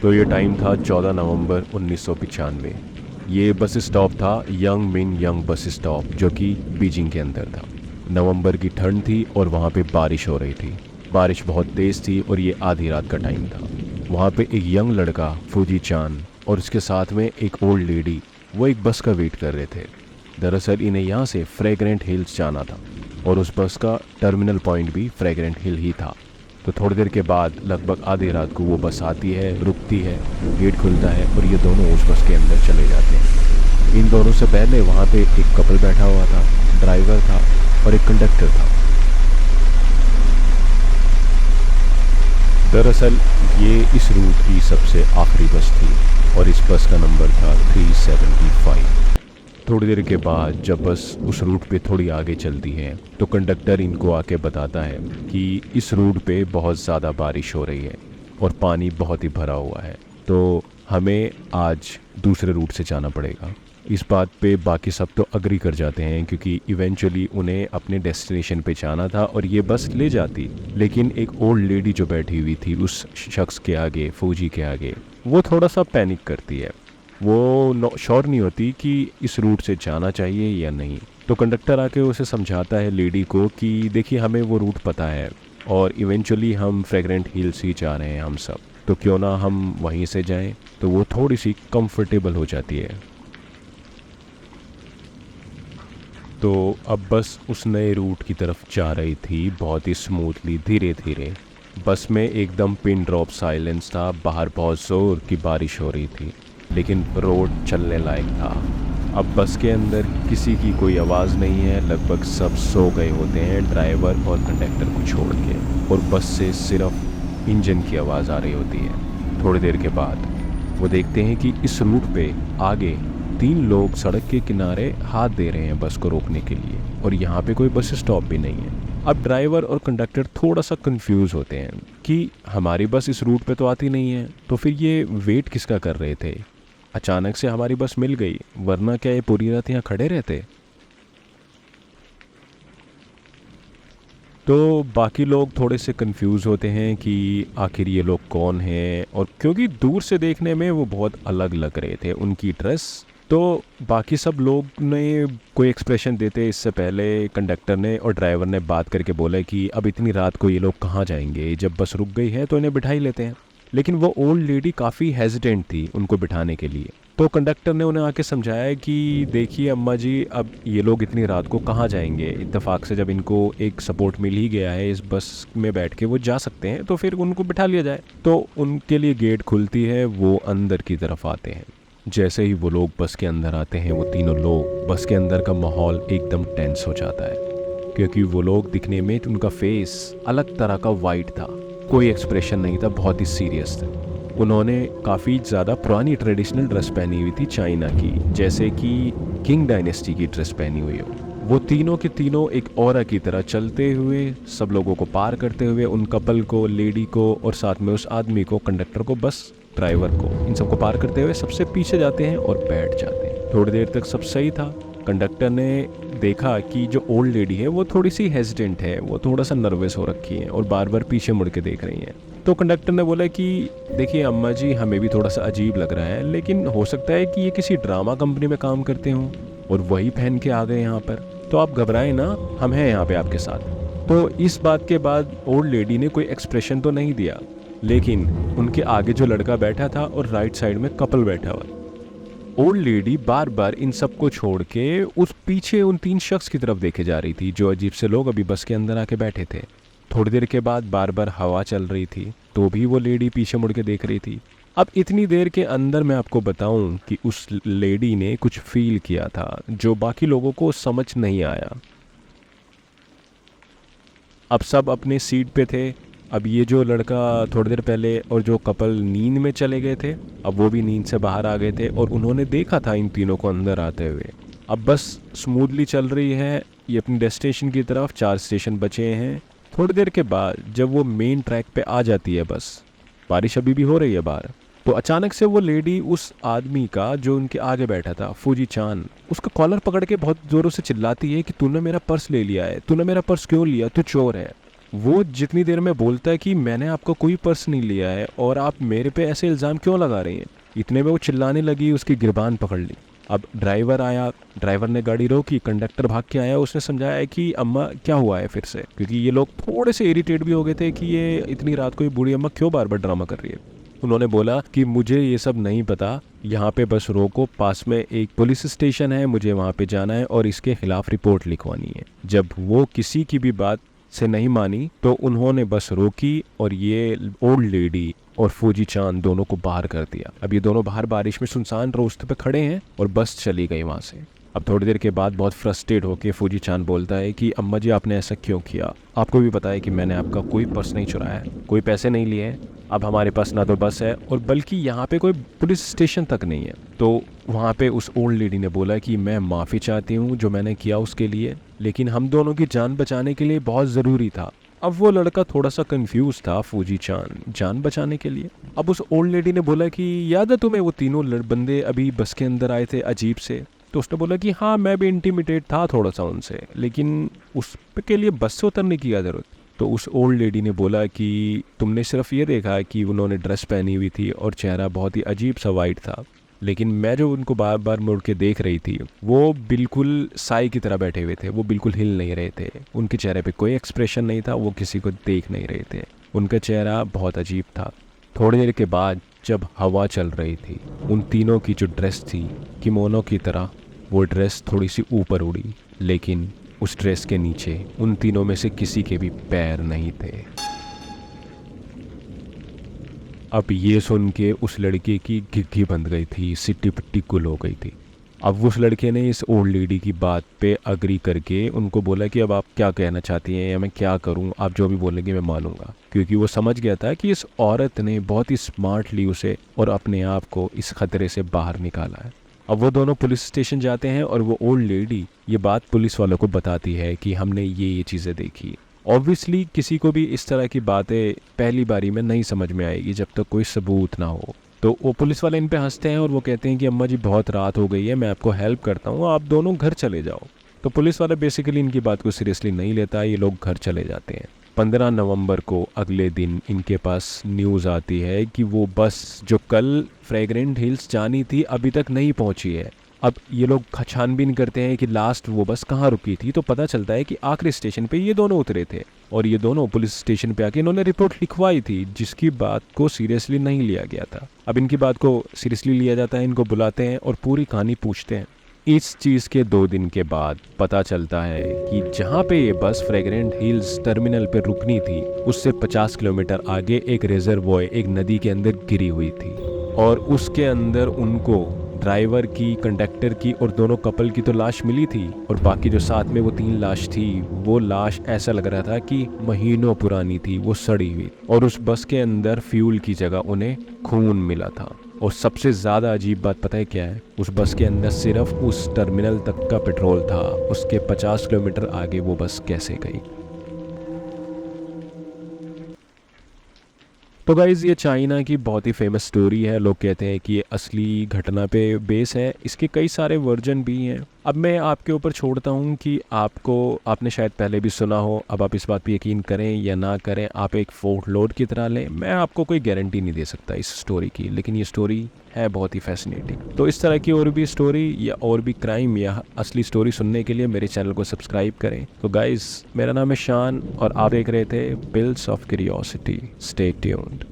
तो ये टाइम था 14 नवंबर 1995। ये बस स्टॉप था यंग मिन यंग बस स्टॉप, जो कि बीजिंग के अंदर था। नवंबर की ठंड थी और वहाँ पे बारिश हो रही थी। बारिश बहुत तेज़ थी और ये आधी रात का टाइम था। वहाँ पे एक यंग लड़का फूजी चान और उसके साथ में एक ओल्ड लेडी, वो एक बस का वेट कर रहे थे। दरअसल इन्हें यहाँ से फ्रेग्रेंट हिल्स जाना था और उस बस का टर्मिनल पॉइंट भी फ्रेग्रेंट हिल ही था। तो थोड़ी देर के बाद लगभग आधी रात को वो बस आती है, रुकती है, गेट खुलता है और ये दोनों उस बस के अंदर चले जाते हैं। इन दोनों से पहले वहाँ पे एक कपल बैठा हुआ था, ड्राइवर था और एक कंडक्टर था। दरअसल ये इस रूट की सबसे आखिरी बस थी और इस बस का नंबर था 375। थोड़ी देर के बाद जब बस उस रूट पे थोड़ी आगे चलती है तो कंडक्टर इनको आके बताता है कि इस रूट पे बहुत ज़्यादा बारिश हो रही है और पानी बहुत ही भरा हुआ है, तो हमें आज दूसरे रूट से जाना पड़ेगा। इस बात पे बाकी सब तो अग्री कर जाते हैं क्योंकि इवेंचुअली उन्हें अपने डेस्टिनेशन पे जाना था और ये बस ले जाती। लेकिन एक ओल्ड लेडी जो बैठी हुई थी उस शख्स के आगे, फौजी के आगे, वो थोड़ा सा पैनिक करती है। वो श्योर नहीं होती कि इस रूट से जाना चाहिए या नहीं। तो कंडक्टर आके उसे समझाता है लेडी को कि देखिए हमें वो रूट पता है और इवेंचुअली हम फ्रेग्रेंट हिल्स ही जा रहे हैं हम सब, तो क्यों ना हम वहीं से जाएं। तो वो थोड़ी सी कंफर्टेबल हो जाती है। तो अब बस उस नए रूट की तरफ जा रही थी बहुत ही स्मूथली, धीरे धीरे। बस में एकदम पिन ड्रॉप साइलेंस था। बाहर बहुत ज़ोर की बारिश हो रही थी लेकिन रोड चलने लायक था। अब बस के अंदर किसी की कोई आवाज़ नहीं है, लगभग सब सो गए होते हैं, ड्राइवर और कंडक्टर को छोड़ के, और बस से सिर्फ इंजन की आवाज़ आ रही होती है। थोड़ी देर के बाद वो देखते हैं कि इस रूट पे आगे 3 लोग सड़क के किनारे हाथ दे रहे हैं बस को रोकने के लिए, और यहाँ पे कोई बस स्टॉप भी नहीं है। अब ड्राइवर और कंडक्टर थोड़ा सा कंफ्यूज होते हैं कि हमारी बस इस रूट पे तो आती नहीं है, तो फिर ये वेट किसका कर रहे थे। अचानक से हमारी बस मिल गई, वरना क्या ये पूरी रात यहाँ खड़े रहते। तो बाकी लोग थोड़े से कंफ्यूज होते हैं कि आखिर ये लोग कौन हैं, और क्योंकि दूर से देखने में वो बहुत अलग लग रहे थे उनकी ड्रेस। तो बाकी सब लोग ने कोई एक्सप्रेशन देते इससे पहले कंडक्टर ने और ड्राइवर ने बात करके बोला कि अब इतनी रात को ये लोग कहाँ जाएंगे, जब बस रुक गई है तो इन्हें बिठा ही लेते हैं। लेकिन वो ओल्ड लेडी काफ़ी हेजिटेंट थी उनको बिठाने के लिए। तो कंडक्टर ने उन्हें आके समझाया कि देखिए अम्मा जी, अब ये लोग इतनी रात को कहाँ जाएंगे, इत्तेफाक से जब इनको एक सपोर्ट मिल ही गया है, इस बस में बैठ के वो जा सकते हैं, तो फिर उनको बिठा लिया जाए। तो उनके लिए गेट खुलती है, वो अंदर की तरफ आते हैं। जैसे ही वो लोग बस के अंदर आते हैं, वो तीनों लोग, बस के अंदर का माहौल एकदम टेंस हो जाता है क्योंकि वो लोग दिखने में उनका फेस अलग तरह का वाइट था, कोई एक्सप्रेशन नहीं था, बहुत ही सीरियस थे। उन्होंने काफ़ी ज़्यादा पुरानी ट्रेडिशनल ड्रेस पहनी हुई थी चाइना की, जैसे कि किंग डायनेस्टी की ड्रेस पहनी हुई हो। वो तीनों के तीनों एक ऑरा की तरह चलते हुए, सब लोगों को पार करते हुए, उन कपल को, लेडी को और साथ में उस आदमी को, कंडक्टर को, बस ड्राइवर को, इन सबको पार करते हुए सबसे पीछे जाते हैं और बैठ जाते हैं। थोड़ी देर तक सब सही था। कंडक्टर ने देखा कि जो ओल्ड लेडी है वो थोड़ी सी हेजिटेंट है, वो थोड़ा सा नर्वस हो रखी है और बार बार पीछे मुड़ के देख रही हैं। तो कंडक्टर ने बोला कि देखिए अम्मा जी, हमें भी थोड़ा सा अजीब लग रहा है, लेकिन हो सकता है कि ये किसी ड्रामा कंपनी में काम करते हों और वही पहन के आ गए यहाँ पर, तो आप घबराएं ना, हम हैं यहाँ पे आपके साथ। तो इस बात के बाद ओल्ड लेडी ने कोई एक्सप्रेशन तो नहीं दिया, लेकिन उनके आगे जो लड़का बैठा था और राइट साइड में कपल बैठा हुआ, ओल्ड लेडी बार बार इन सबको छोड़ के उस पीछे उन 3 शख्स की तरफ देखे जा रही थी, जो अजीब से लोग अभी बस के अंदर आके बैठे थे। थोड़ी देर के बाद बार बार हवा चल रही थी, तो भी वो लेडी पीछे मुड़ के देख रही थी। अब इतनी देर के अंदर मैं आपको बताऊं कि उस लेडी ने कुछ फील किया था जो बाकी लोगों को समझ नहीं आया। अब सब अपने सीट पे थे। अब ये जो लड़का थोड़ी देर पहले और जो कपल नींद में चले गए थे, अब वो भी नींद से बाहर आ गए थे और उन्होंने देखा था इन तीनों को अंदर आते हुए। अब बस स्मूथली चल रही है ये अपनी डेस्टिनेशन की तरफ। 4 स्टेशन बचे हैं। थोड़ी देर के बाद जब वो मेन ट्रैक पे आ जाती है बस, बारिश अभी भी हो रही है बाहर, तो अचानक से वो लेडी उस आदमी का जो उनके आगे बैठा था, फूजी चान, उसका कॉलर पकड़ के बहुत ज़ोरों से चिल्लाती है कि तूने मेरा पर्स ले लिया है, तूने मेरा पर्स क्यों लिया, तू चोर है। वो जितनी देर में बोलता है कि मैंने आपका कोई पर्स नहीं लिया है और आप मेरे पे ऐसे इल्ज़ाम क्यों लगा रही हैं, इतने में वो चिल्लाने लगी, उसकी गिरबान पकड़ ली। अब ड्राइवर आया, ड्राइवर ने गाड़ी रोकी, कंडक्टर भाग के आया, उसने समझाया है कि अम्मा क्या हुआ है फिर से, क्योंकि ये लोग थोड़े से इरिटेट भी हो गए थे कि ये इतनी रात को ये बूढ़ी अम्मा क्यों बार बार ड्रामा कर रही है। उन्होंने बोला कि मुझे ये सब नहीं पता, यहाँ पे बस रोको, पास में एक पुलिस स्टेशन है, मुझे वहाँ पे जाना है और इसके खिलाफ रिपोर्ट लिखवानी है। जब वो किसी की भी बात से नहीं मानी तो उन्होंने बस रोकी और ये ओल्ड लेडी और फौजी चांद दोनों को बाहर कर दिया। अब ये दोनों बाहर बारिश में सुनसान रास्ते पे खड़े हैं और बस चली गई वहाँ से। अब थोड़ी देर के बाद बहुत फ्रस्ट्रेट होकर फौजी चांद बोलता है कि अम्मा जी आपने ऐसा क्यों किया, आपको भी पता है कि मैंने आपका कोई पर्स नहीं चुराया है, कोई पैसे नहीं लिए हैं, अब हमारे पास ना तो बस है और बल्कि यहाँ पे कोई पुलिस स्टेशन तक नहीं है। तो वहाँ पे उस ओल्ड लेडी ने बोला कि मैं माफ़ी चाहती हूँ जो मैंने किया उसके लिए, लेकिन हम दोनों की जान बचाने के लिए बहुत ज़रूरी था। अब वो लड़का थोड़ा सा कंफ्यूज था, फौजी चांद, जान बचाने के लिए। अब उस ओल्ड लेडी ने बोला कि याद है तुम्हें वो तीनों बंदे अभी बस के अंदर आए थे अजीब से? तो उसने बोला कि हाँ मैं भी इंटीमिडेट था थोड़ा सा उनसे, लेकिन उस के लिए बस से उतरने की क्या ज़रूरत। तो उस ओल्ड लेडी ने बोला कि तुमने सिर्फ ये देखा कि उन्होंने ड्रेस पहनी हुई थी और चेहरा बहुत ही अजीब सा वाइट था, लेकिन मैं जो उनको बार बार मुड़ के देख रही थी वो बिल्कुल साई की तरह बैठे हुए थे, वो बिल्कुल हिल नहीं रहे थे, उनके चेहरे पे कोई एक्सप्रेशन नहीं था, वो किसी को देख नहीं रहे थे, उनका चेहरा बहुत अजीब था। थोड़ी देर के बाद जब हवा चल रही थी, उन तीनों की जो ड्रेस थी किमोनो की तरह, वो ड्रेस थोड़ी सी ऊपर उड़ी, लेकिन उस ड्रेस के नीचे उन तीनों में से किसी के भी पैर नहीं थे। अब ये सुन के उस लड़के की घिघी बंध गई थी, सिट्टी पिट्टी गुल हो गई थी। अब उस लड़के ने इस ओल्ड लेडी की बात पे अग्री करके उनको बोला कि अब आप क्या कहना चाहती हैं या मैं क्या करूं, आप जो भी बोलेंगे मैं मानूंगा, क्योंकि वो समझ गया था कि इस औरत ने बहुत ही स्मार्टली उसे और अपने आप को इस खतरे से बाहर निकाला है। अब वो दोनों पुलिस स्टेशन जाते हैं और वो ओल्ड लेडी ये बात पुलिस वालों को बताती है कि हमने ये चीज़ें देखी। ऑब्वियसली किसी को भी इस तरह की बातें पहली बारी में नहीं समझ में आएगी जब तक कोई सबूत ना हो। तो वो पुलिस वाले इन पे हंसते हैं और वो कहते हैं कि अम्मा जी बहुत रात हो गई है, मैं आपको हेल्प करता हूँ, आप दोनों घर चले जाओ। तो पुलिस वाले बेसिकली इनकी बात को सीरियसली नहीं लेता, ये लोग घर चले जाते हैं। 15 नवंबर को अगले दिन इनके पास न्यूज़ आती है कि वो बस जो कल फ्रेग्रेंट हिल्स जानी थी अभी तक नहीं पहुंची है। अब ये लोग छानबीन करते हैं कि लास्ट वो बस कहाँ रुकी थी, तो पता चलता है कि आखिरी स्टेशन पे ये दोनों उतरे थे और ये दोनों पुलिस स्टेशन पे आके इन्होंने रिपोर्ट लिखवाई थी, जिसकी बात को सीरियसली नहीं लिया गया था। अब इनकी बात को सीरियसली लिया जाता है, इनको बुलाते हैं और पूरी कहानी पूछते हैं। इस चीज़ के 2 दिन के बाद पता चलता है कि जहाँ पे ये बस फ्रेग्रेंट हिल्स टर्मिनल पे रुकनी थी उससे 50 किलोमीटर आगे एक रिजर्वॉयर, एक नदी के अंदर गिरी हुई थी और उसके अंदर उनको ड्राइवर की, कंडक्टर की और दोनों कपल की तो लाश मिली थी और बाकी जो साथ में वो 3 लाश थी, वो लाश ऐसा लग रहा था कि महीनों पुरानी थी, वो सड़ी हुई। और उस बस के अंदर फ्यूल की जगह उन्हें खून मिला था। और सबसे ज़्यादा अजीब बात पता है क्या है? उस बस के अंदर सिर्फ उस टर्मिनल तक का पेट्रोल था, उसके 50 किलोमीटर आगे वो बस कैसे गई? तो गाइज़ ये चाइना की बहुत ही फेमस स्टोरी है। लोग कहते हैं कि ये असली घटना पे बेस है, इसके कई सारे वर्जन भी हैं। अब मैं आपके ऊपर छोड़ता हूँ कि आपने शायद पहले भी सुना हो, अब आप इस बात पे यकीन करें या ना करें, आप एक फोर्ट लोड की तरह लें। मैं आपको कोई गारंटी नहीं दे सकता इस स्टोरी की, लेकिन ये स्टोरी है बहुत ही फैसिनेटिंग। तो इस तरह की और भी स्टोरी या और भी क्राइम या असली स्टोरी सुनने के लिए मेरे चैनल को सब्सक्राइब करें। तो गाइज़ मेरा नाम है शान और आप देख रहे थे pills of curiosity. Stay tuned.